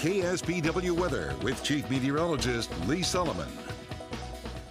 KSPW weather with Chief Meteorologist Lee Solomon.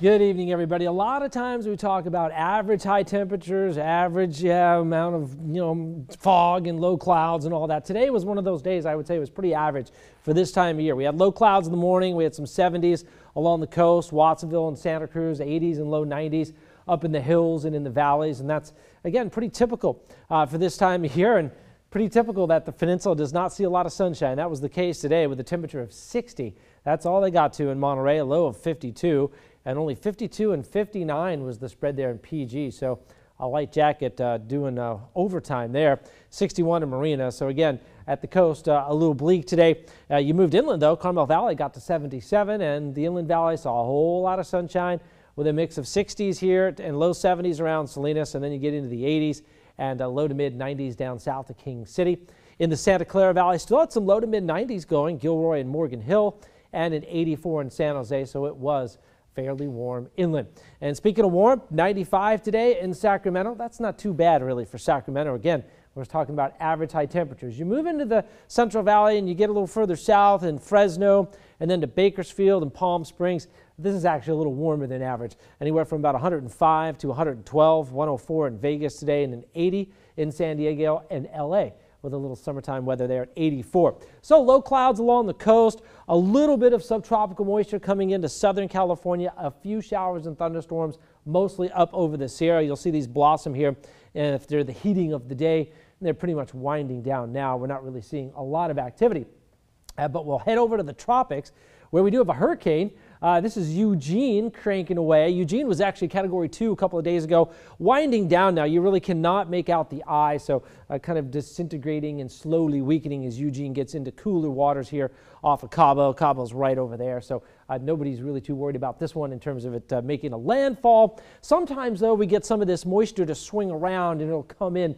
Good evening, everybody. A lot of times we talk about average high temperatures, average amount of fog and low clouds and all that. Today was one of those days I would say was pretty average for this time of year. We had low clouds in the morning. We had some 70s along the coast, Watsonville and Santa Cruz, 80s and low 90s up in the hills and in the valleys. And that's, again, pretty typical for this time of year, and pretty typical that the peninsula does not see a lot of sunshine. That was the case today with a temperature of 60. That's all they got to in Monterey, a low of 52. And only 52 and 59 was the spread there in PG. So a light jacket doing overtime there. 61 in Marina. So again, at the coast, a little bleak today. You moved inland, though. Carmel Valley got to 77, and the Inland Valley saw a whole lot of sunshine with a mix of 60s here and low 70s around Salinas, and then you get into the 80s and low to mid 90s down south of King City. In the Santa Clara Valley, still had some low to mid 90s going, Gilroy and Morgan Hill, and an 84 in San Jose. So it was fairly warm inland. And speaking of warm, 95 today in Sacramento. That's not too bad really for Sacramento. Again, we're talking about average high temperatures. You move into the Central Valley and you get a little further south in Fresno and then to Bakersfield and Palm Springs. This is actually a little warmer than average. Anywhere from about 105 to 112, 104 in Vegas today, and an 80 in San Diego and LA, with a little summertime weather there at 84. So low clouds along the coast, a little bit of subtropical moisture coming into Southern California, a few showers and thunderstorms, mostly up over the Sierra. You'll see these blossom here, and if they're the heating of the day, they're pretty much winding down now. We're not really seeing a lot of activity. But we'll head over to the tropics, where we do have a hurricane. This is Eugene cranking away. Eugene was actually Category 2 a couple of days ago, winding down now. You really cannot make out the eye, so kind of disintegrating and slowly weakening as Eugene gets into cooler waters here off of Cabo. Cabo's right over there, so nobody's really too worried about this one in terms of it making a landfall. Sometimes, though, we get some of this moisture to swing around, and it'll come in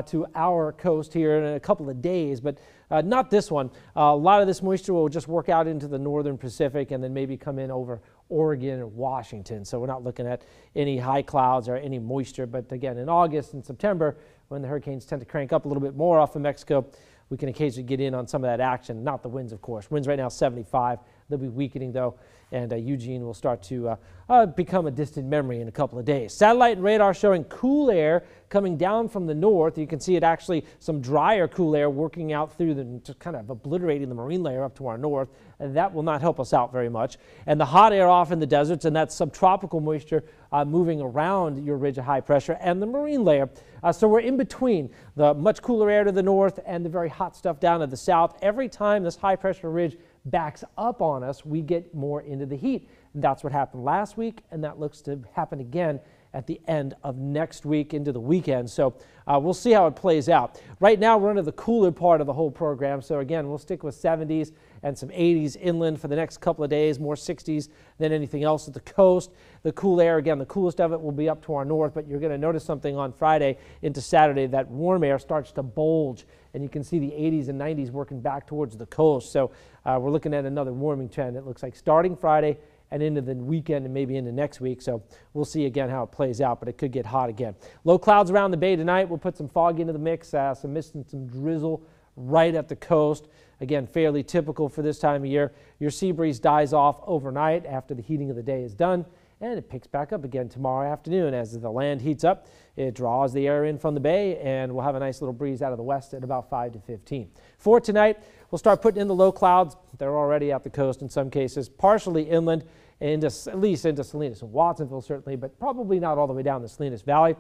to our coast here in a couple of days, but not this one. A lot of this moisture will just work out into the northern Pacific and then maybe come in over Oregon and Washington. So we're not looking at any high clouds or any moisture. But again, in August and September, when the hurricanes tend to crank up a little bit more off of Mexico, we can occasionally get in on some of that action. Not the winds, of course. Winds right now 75. They'll be weakening, though, and Eugene will start to become a distant memory in a couple of days. Satellite and radar showing cool air coming down from the north. You can see it actually some drier cool air working out through just kind of obliterating the marine layer up to our north. And that will not help us out very much. And the hot air off in the deserts and that subtropical moisture moving around your ridge of high pressure and the marine layer. So we're in between the much cooler air to the north and the very hot stuff down to the south. Every time this high pressure ridge backs up on us, we get more into the heat. And that's what happened last week, and that looks to happen again at the end of next week into the weekend. So we'll see how it plays out. Right now, we're under the cooler part of the whole program. So again, we'll stick with 70s and some 80s inland for the next couple of days, more 60s than anything else at the coast. The cool air, again, the coolest of it will be up to our north, but you're going to notice something on Friday into Saturday. That warm air starts to bulge, and you can see the 80s and 90s working back towards the coast. So we're looking at another warming trend. It looks like starting Friday and into the weekend and maybe into next week. So we'll see again how it plays out, but it could get hot again. Low clouds around the bay tonight. We'll put some fog into the mix, some mist and some drizzle right at the coast. Again, fairly typical for this time of year. Your sea breeze dies off overnight after the heating of the day is done, and it picks back up again tomorrow afternoon as the land heats up. It draws the air in from the bay, and we'll have a nice little breeze out of the west at about 5 to 15. For tonight, we'll start putting in the low clouds. They're already at the coast in some cases, partially inland, and at least into Salinas and Watsonville certainly, but probably not all the way down the Salinas Valley.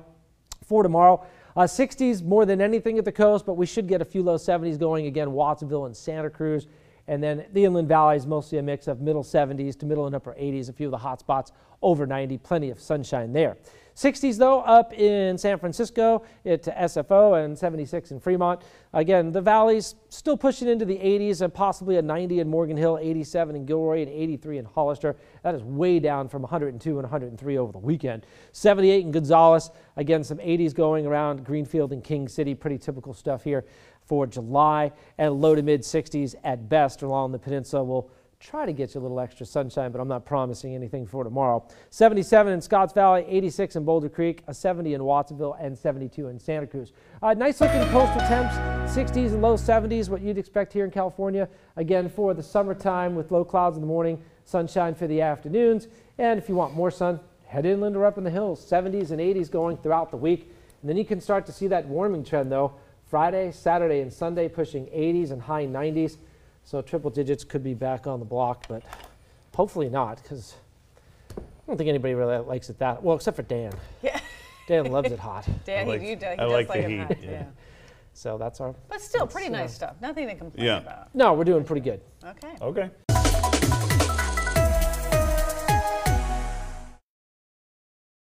For tomorrow, 60s more than anything at the coast, but we should get a few low 70s going again, Watsonville and Santa Cruz. And then the Inland Valley is mostly a mix of middle 70s to middle and upper 80s, a few of the hot spots over 90, plenty of sunshine there. 60s, though, up in San Francisco to SFO and 76 in Fremont. Again, the valleys still pushing into the 80s and possibly a 90 in Morgan Hill, 87 in Gilroy, and 83 in Hollister. That is way down from 102 and 103 over the weekend. 78 in Gonzales. Again, some 80s going around Greenfield and King City. Pretty typical stuff here for July. And low to mid 60s at best along the peninsula. We'll try to get you a little extra sunshine, but I'm not promising anything for tomorrow. 77 in Scotts Valley, 86 in Boulder Creek, a 70 in Watsonville, and 72 in Santa Cruz. Nice looking coastal temps, 60s and low 70s, what you'd expect here in California. Again, for the summertime with low clouds in the morning, sunshine for the afternoons. And if you want more sun, head inland or up in the hills, 70s and 80s going throughout the week. And then you can start to see that warming trend though. Friday, Saturday, and Sunday pushing 80s and high 90s. So triple digits could be back on the block, but hopefully not, because I don't think anybody really likes it that well, except for Dan. Yeah. Dan loves it hot. Dan, he does like like the it heat. hot. Yeah. So that's our. But still, pretty nice stuff. Nothing to complain about. No, we're doing pretty good. Okay. Okay.